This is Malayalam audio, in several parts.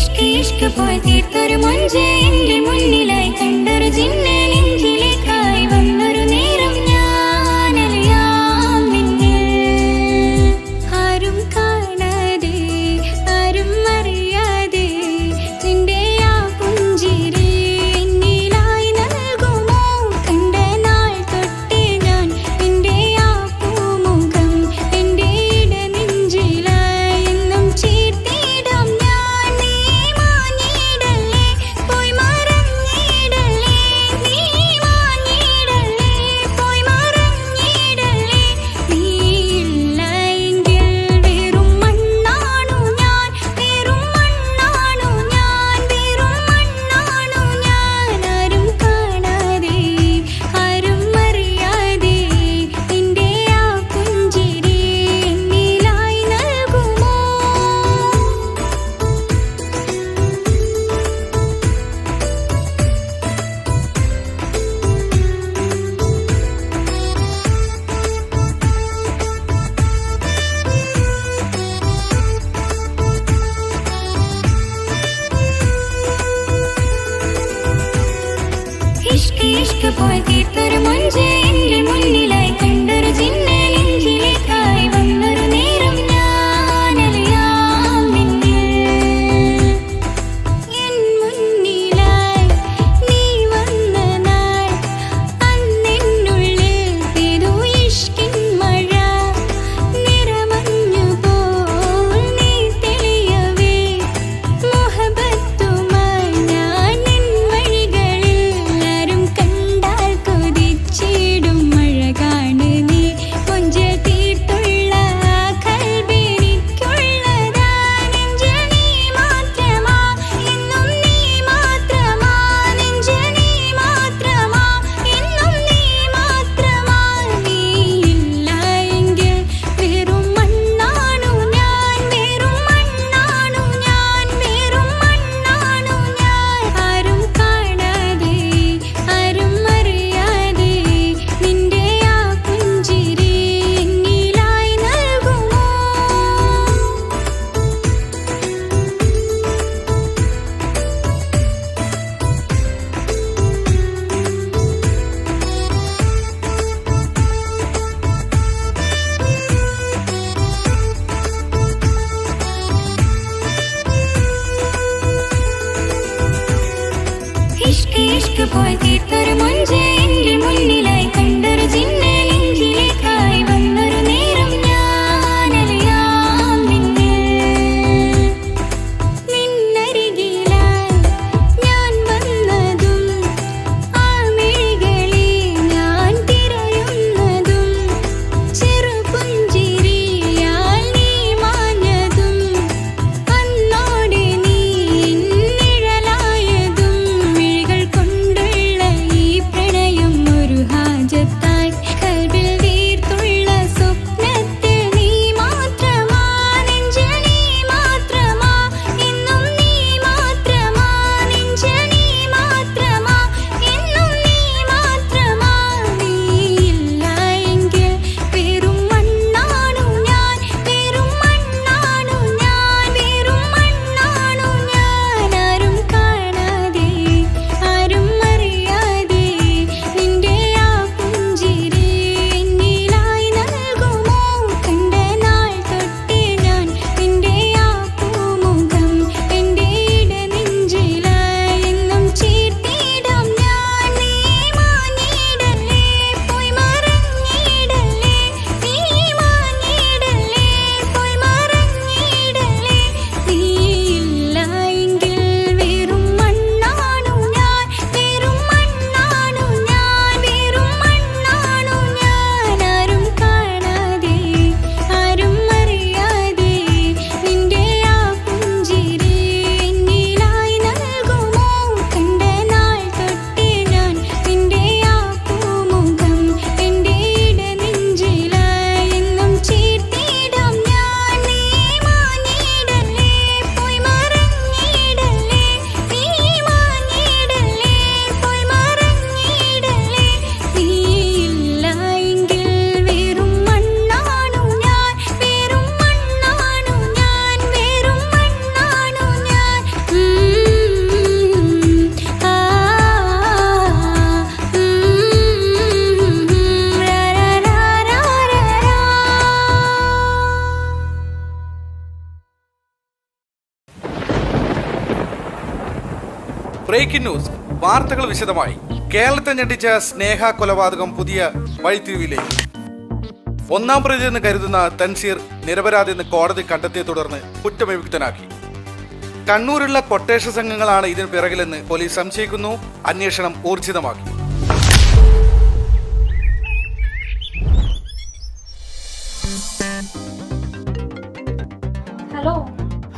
ഇഷ്ക് ഇഷ്ക് പോയി തീർത്തൊരു മൊഞ്ച് എന്റെ മുന്നിലായി കണ്ടൊരു ജിന്നെ നെഞ്ചിലേക്കായി വന്നൊരു നേരം ഞാൻ അലിയാം നിന്നിൽ. ആരും കാണാതെ ആരും അറിയാതെ നിന്റെ ആ പുഞ്ചിരി എന്നിലായി നൽകുമോ? കണ്ട നാൾ തൊട്ടേ ഞാൻ നിന്റെ ആ പൂമുഖം എന്റെ ഇടനെഞ്ചിലായി എന്നും ചേർത്തിടാം ഞാൻ. നീ മാഞ്ഞിടല്ലേ പോയി മറഞ്ഞിടല്ലേ, നീ മാഞ്ഞിടല്ലേ പോയി മറഞ്ഞിടല്ലേ. നീ ഇല്ല എങ്കിൽ വെറും മണ്ണാണു ഞാൻ, വെറും മണ്ണാണു ഞാൻ, വെറും മണ്ണാണു ഞാൻ. ആരും കാണാതെ ആരും അറിയാതെ നിന്റെ ആ പുഞ്ചിരി എന്നിലായി നൽകുമോ? ഇഷ്ക് ഇഷ്ക് പോയി തീർത്തൊരു മൊഞ്ച് എന്റെ മുന്നിലായി കണ്ടൊരു ജിന്നെ നെഞ്ചിലേക്കായി വന്നൊരു നേരം ഞാൻ അലിയാം നിന്നിൽ. എൻ മുന്നിലായി നീ വന്ന നാൾ അന്നെന്നുള്ളിൽ പെയ്തു ഇഷ്കിൻ മഴ. നിറമഞ്ഞു പോൽ നീ തെളിയവേ മുഹബത്തുമായി ഞാൻ നിൻ വഴികളിൽ. ആരും കണ്ടാൽ കൊതിച്ചിടും അഴകാണ് നീ, കൊഞ്ചൽ തീർത്തുള്ള ആ കൽബെനിക്കുള്ളതാ. നെഞ്ചിൽ നീ മാത്രമാ എന്നും നീ മാത്രമാ, നെഞ്ചിൽ നീ മാത്രമാ എന്നും നീ മാത്രമാ. നീ ഇല്ല എങ്കിൽ വെറും മണ്ണാണു ഞാൻ, വെറും മണ്ണാണു ഞാൻ, വെറും മണ്ണാണു ഞാൻ. ആരും കാണാതെ ആരും അറിയാതെ നിന്റെ ആ പുഞ്ചിരി എന്നിലായി നൽകുമോ? ഇഷ്ക് ഇഷ്ക് പോയി തീർത്തൊരു മൊഞ്ച് എന്റെ മുന്നിലായി കണ്ടൊരു ജിന്നെ നെഞ്ചിലേക്കായി വന്നൊരു നേരം ഞാൻ അലിയാം നിന്നിൽ. നിന്നരികിലായി ഞാൻ വന്നതും ആ മിഴികളിൽ ഞാൻ തിരയുന്നതും ചെറുപുഞ്ചിരിയാൽ നീ മാഞ്ഞതും അന്നോടെ നീ നിഴലായതും മിഴികൾ കൊണ്ടുള്ള ബ്രേക്കിംഗ് ന്യൂസ്. വാർത്തകൾ വിശദമായി. കേരളത്തെ ഞെട്ടിച്ച സ്നേഹ കൊലപാതകം പുതിയ വഴിത്തിരിവിലേക്ക്. 1-ാം പ്രതി എന്ന് കരുതുന്ന തൻസീർ നിരപരാധിയെന്ന് കോടതി കണ്ടെത്തിയെ തുടർന്ന് കുറ്റവിമുക്തനാക്കി. കണ്ണൂരുള്ള കൊട്ടേഷ സംഘങ്ങളാണ് ഇതിന് പിറകിലെന്ന് പോലീസ് സംശയിക്കുന്നു. അന്വേഷണം ഊർജിതമാക്കി.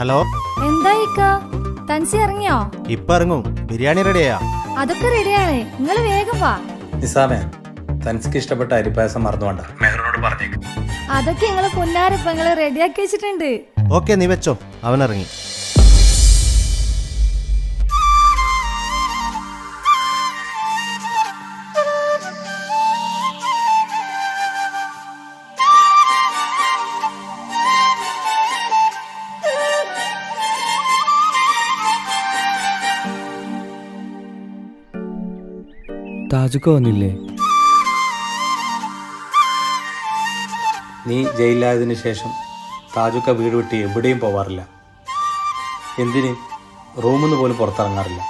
ഹലോ, എന്താ തൻസി ഇറങ്ങിയോ? ഇപ്പൊ ഇറങ്ങും. ബിരിയാണി റെഡിയാ? അതൊക്കെ റെഡിയാണ്, നിങ്ങൾ വേഗം വാ. നിസാമേ, തനിക്ക് ഇഷ്ടപ്പെട്ട അരിപ്പായസം മറന്നുകൊണ്ട മെഹറിനോട് പറഞ്ഞേക്ക്. അതൊക്കെ നിങ്ങള് പൊന്നാരപ്പ നിങ്ങള് റെഡിയാക്കി വെച്ചിട്ടുണ്ട്. ഓക്കെ, നീ വെച്ചോ. അവൻ ഇറങ്ങി. താജുക്ക വന്നില്ലേ? നീ ജയിലിലായതിനു ശേഷം താജുക്ക വീട് വിട്ട് എവിടെയും പോവാറില്ല. എന്തിന് റൂമിൽ നിന്ന് പോലും പുറത്തിറങ്ങാറില്ല.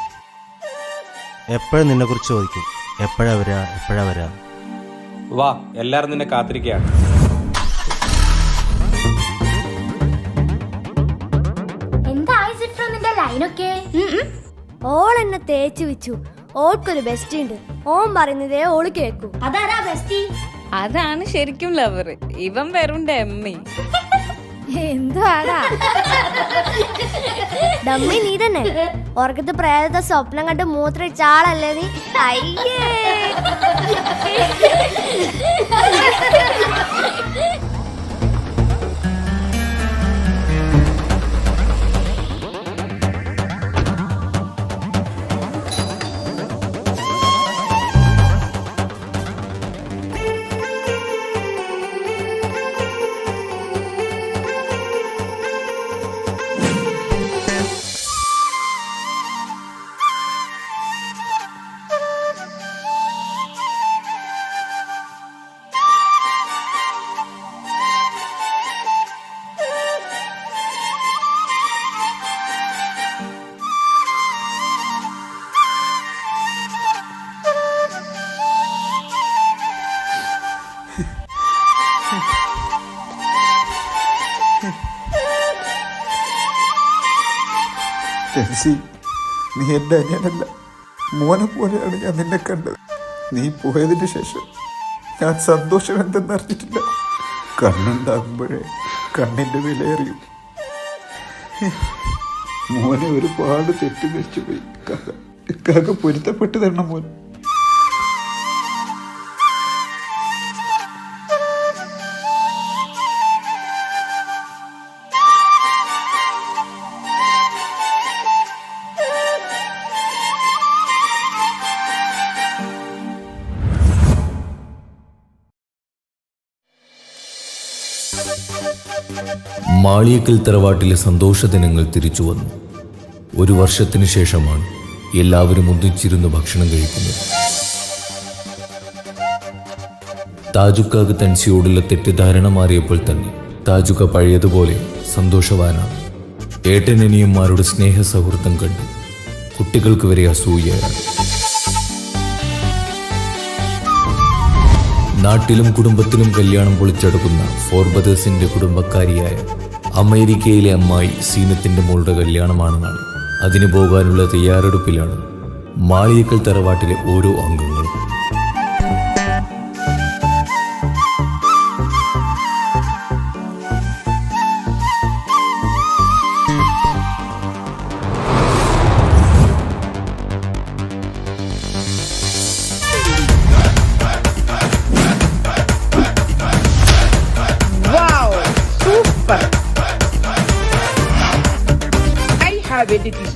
എപ്പോഴും നിന്നെ കുറിച്ച് ചോദിക്കും. എപ്പോഴാ വരാ? വാ, എല്ലാരും നിന്നെ കാത്തിരിക്കുകയാണ്. എന്തായി സിഫ്രോ നിന്റെ ലൈനൊക്കെ? ഓൾ എന്നെ തേച്ചു വെച്ചു. ഓൾക്കൊരു ബെസ്റ്റ് ഉണ്ട്. ഓൻ പറയുന്നതേ ഓള് കേക്കൂ. അതാരാ ബെസ്റ്റി? അതാണ് ശരിക്കും ലവർ. ഇവൻ വെറും എമ്മി. എന്തുവാടാ ഡമ്മി നീ തന്നെ. ഓർക്കത്ത് പ്രേതത്തെ സ്വപ്നം കണ്ട് മൂത്രയിച്ച ആളല്ലേ നീ? അയ്യേ, നീ എൻ്റെ അനിയനല്ല, മോനെ പോലെയാണ് ഞാൻ നിന്നെ കണ്ടത്. നീ പോയതിന് ശേഷം ഞാൻ സന്തോഷം എന്തെന്നറിഞ്ഞിട്ടില്ല. കണ്ണുണ്ടാകുമ്പോഴേ കണ്ണിൻ്റെ വിലയറിയും. മോനെ ഒരുപാട് തെറ്റിദ്ധരിച്ചു പോയി. കാക്ക പൊരുത്തപ്പെട്ട് തരണം മോൻ. മാളിയേക്കൽ തറവാട്ടിലെ സന്തോഷദിനങ്ങൾ തിരിച്ചു വന്നു. 1 വർഷത്തിനു ശേഷമാണ് എല്ലാവരും ഒന്നിച്ചിരുന്ന് ഭക്ഷണം കഴിക്കുന്നത്. താജുക്കാക്ക് തൻസിയോടുള്ള തെറ്റിദ്ധാരണ മാറിയപ്പോൾ തന്നെ താജുക്ക പഴയതുപോലെ സന്തോഷവാനാണ്. ഏട്ടനനിയന്മാരുടെ സ്നേഹ സൗഹൃദം കണ്ട് കുട്ടികൾക്ക് വരെ അസൂയയാണ്. നാട്ടിലും കുടുംബത്തിലും കല്യാണം പൊളിച്ചെടുക്കുന്ന 4 ബ്രദേഴ്സിന്റെ കുടുംബക്കാരിയായ അമേരിക്കയിലെ അമ്മായി സീനത്തിന്റെ മോളുടെ കല്യാണമാണ് നാളെ. അതിന് പോകാനുള്ള തയ്യാറെടുപ്പിലാണ് മാളിയേക്കൽ തറവാട്ടിലെ ഓരോ അംഗങ്ങളും.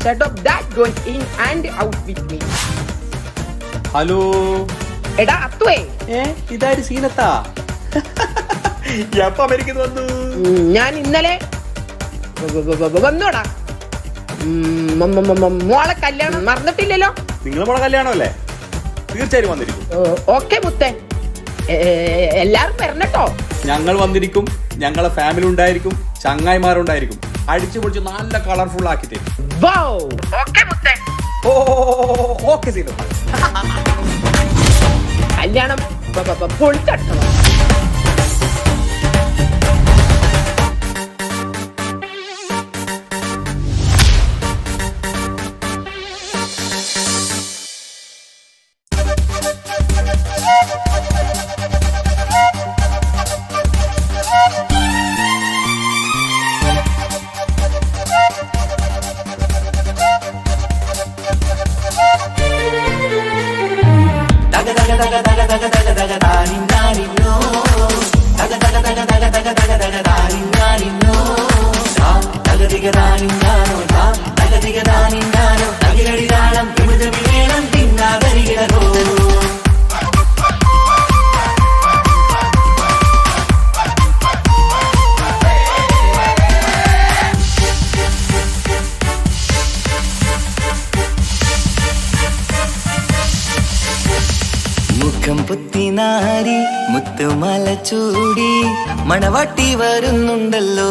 Set up that going in and out with me. Hello എടാ അത്തുവേ, ഇതാര് സീനത്താ? എപ്പോ അമേരിക്കയിൽ വന്നു? ഞാൻ ഇന്നലെ വന്നോടാ. മോളെ കല്യാണം മറന്നിട്ടില്ലല്ലോ. നിങ്ങളെ മോളെ കല്യാണമല്ലേ? തീർച്ചയായും വന്നിരിക്കും. ഓക്കെ മുത്തേ, എല്ലാരും വരണട്ടോ. ഞങ്ങൾ വന്നിരിക്കും. ഞങ്ങളെ ഫാമിലി ഉണ്ടായിരിക്കും, ചങ്ങായിമാരുണ്ടായിരിക്കും. അടിച്ചു പൊളിച്ച് നല്ല കളർഫുൾ ആക്കി തരും. ഓക്കെ മുത്തേ, ഓക്കെ സീനു. കല്യാണം പൊളിച്ചട്ടോ. മുഖം പുത്തിനാരി മുത്തുമല ചൂടി മണവാട്ടി വരുന്നുണ്ടല്ലോ.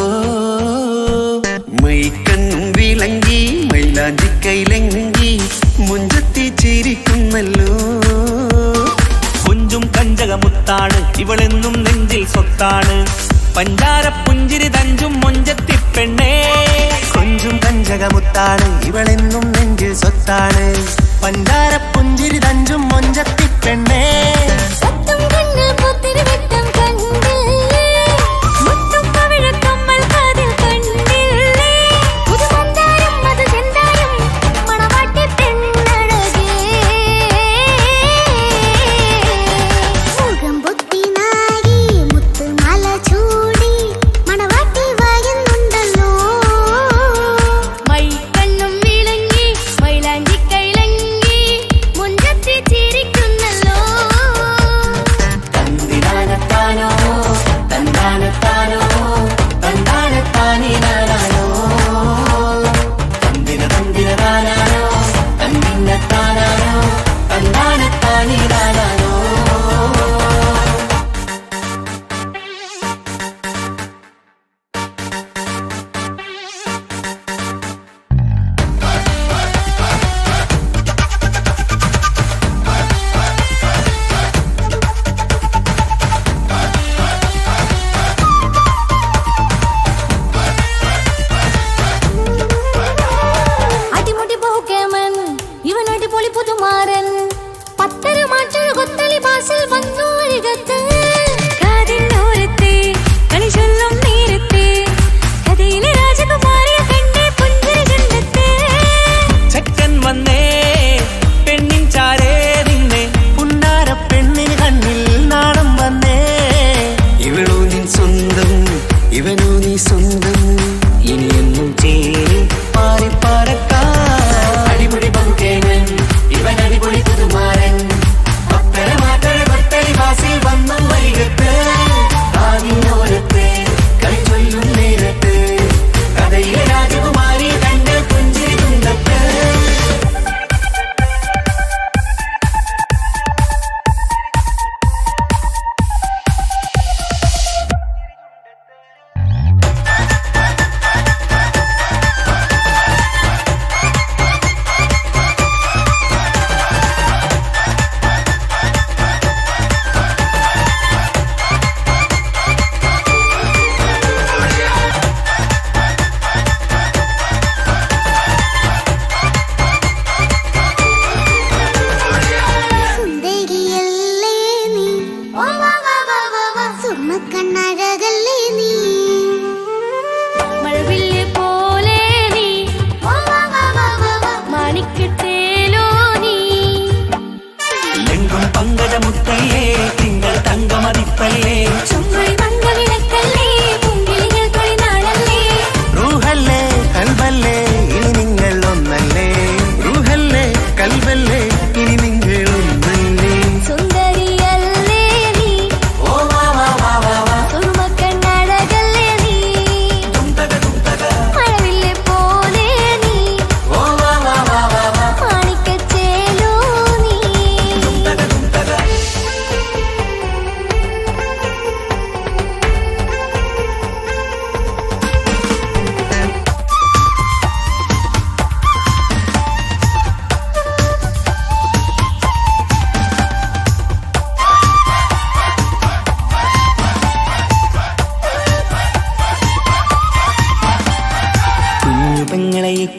മൈക്കണ്ണും വിളങ്ങി മൈലാഞ്ചി കൈലങ്കി മുഞ്ചത്തി ചിരിക്കുന്നല്ലോ. കുഞ്ചും കഞ്ചകമുത്താണ് ഇവളെന്നും നെഞ്ചിൽ സ്വത്താണ്. പഞ്ചാര പുഞ്ചിരി തഞ്ചും മൊഞ്ചത്തി പെണ്ണേ. കൊഞ്ചും കഞ്ചകമുത്താണ് ഇവളെന്നും നെഞ്ചിൽ സ്വത്താണ്. പഞ്ചാര പുഞ്ചിരി തഞ്ചും മൊഞ്ചത്തി പെണ്ണേ. സത്തം കണ്ണിൽ പുത്തിരി വെട്ടം കണ്ടില്ലേ, മുത്തും പവിഴക്കമ്മൽ കാതിൽ കണ്ടില്ലേ, പുതുമന്ദാരം മധുചന്ദാരം മണവാട്ടി പെണ്ണഴകേ. മുഖം പൊത്തിനാരി മുത്തുമാല ചൂടി മണവാട്ടി വരുന്നുണ്ടല്ലോ. മൈക്കണ്ണും വിളങ്ങി മൈലാഞ്ചി കൈലങ്കി മുഞ്ചത്തി ചിരിക്കുന്നല്ലോ.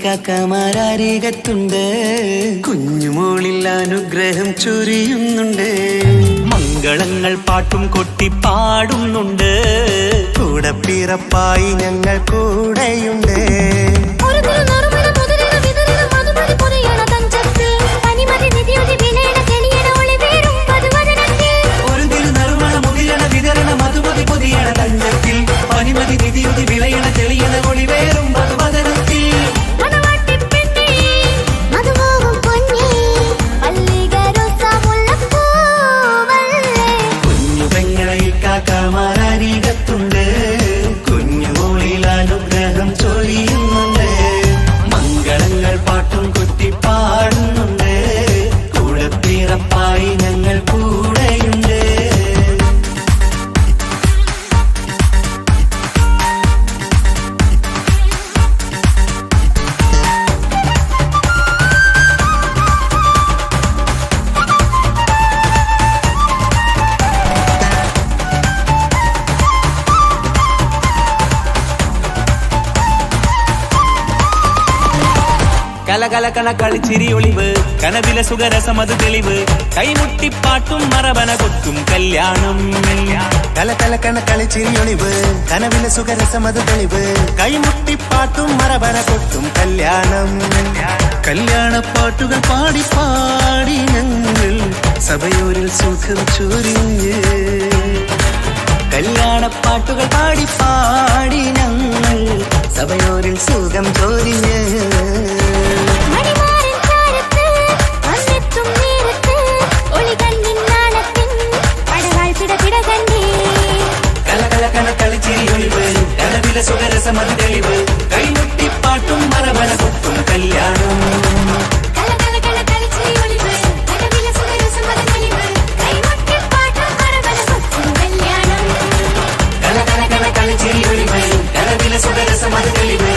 കാക്കമാരരികത്തുണ്ട്, കുഞ്ഞുമോളിൽ അനുഗ്രഹം ചൊരിയുന്നുണ്ട്. മംഗളങ്ങൾ പാട്ടും കൊട്ടി പാടുന്നുണ്ട്, കൂടെ പിറപ്പായി ഞങ്ങൾ കൂടെയുണ്ട്. ഒരു തിരുനറുമണ മുതലിട വിതറിട മധുമതി പൊതിയണ തഞ്ചത്തിൽ, പനിമതി നിധിയുതി വിലയണ തെളിയണ ഒളിവേറും പതുവദനത്തിൽ. ഒരു തിരുനറുമണ മുതിരണ വിതരണ മധുമതി പൊതിയണ തഞ്ചത്തിൽ, പനിമതി നിധിയുതി വിളയണ തെളിയണ ഒളിവേറും മധുവദനത്തിൽ. മണവാട്ടിപ്പെണ്ണേ, മധുമോഹം പൊന്നേ, മല്ലികരോസ മുല്ലപ്പൂവല്ലേ. കുഞ്ഞു പെങ്ങളെ കാക്കമാരരികത്തുണ്ട്, കുഞ്ഞുമോളിൽ അനുഗ്രഹം ചൊരിയുന്നുണ്ട്. മംഗളങ്ങൾ പാട്ടും കുത്തി പാടുന്നുണ്ട്, കൂടെ പിറപ്പായി ഞങ്ങൾ കൂടെയുണ്ട്. കലകലകണ കളിച്ചിരി ഒളിവ്, കനവില സുഖരസമത് തെളിവ്, കൈമുട്ടിപ്പാട്ടും മറവന കൊട്ടും കല്യാണം. കലകലക്കണ കളിച്ചിരിയൊളിവ്, കനവിലെ സുഖരസമത് തെളിവ്, കൈമുട്ടിപ്പാട്ടും മറവന കൊട്ടും കല്യാണം. കല്യാണപ്പാട്ടുകൾ പാടി പാടി ഞങ്ങൾ സഭയോരിൽ സുഖം ചൊരിഞ്ഞ്. കല്യാണപ്പാട്ടുകൾ പാടി പാടി ഞങ്ങൾ സഭയോരിൽ സുഖം ചൊരിഞ്ഞ്. മണിമാരൻ ചാരത്ത് വന്നെത്തും നേരത്ത്, ഒളികണ്ണിൻ നാളത്തിൻ പടവാൾ പിടപിട കണ്ടേ. കലകലക്കണ കളിച്ചിരിയൊളിവ്, കനവിലെ സുഖരസമത് തെളിവ്, കൈമുട്ടിപ്പാട്ടും മറവന കൊട്ടും കല്യാണം. കലകലകണ കളിച്ചിരിയൊളിവ്, കനവിലെ സുഖരസമത് തെളിവ്, കൈമുട്ടിപ്പാട്ടും മറവന കൊട്ടും കല്യാണം. കലകലക്കണ കളിച്ചിരിയൊളിവ്, കനവിലെ സുഖരസമത് തെളിവ്,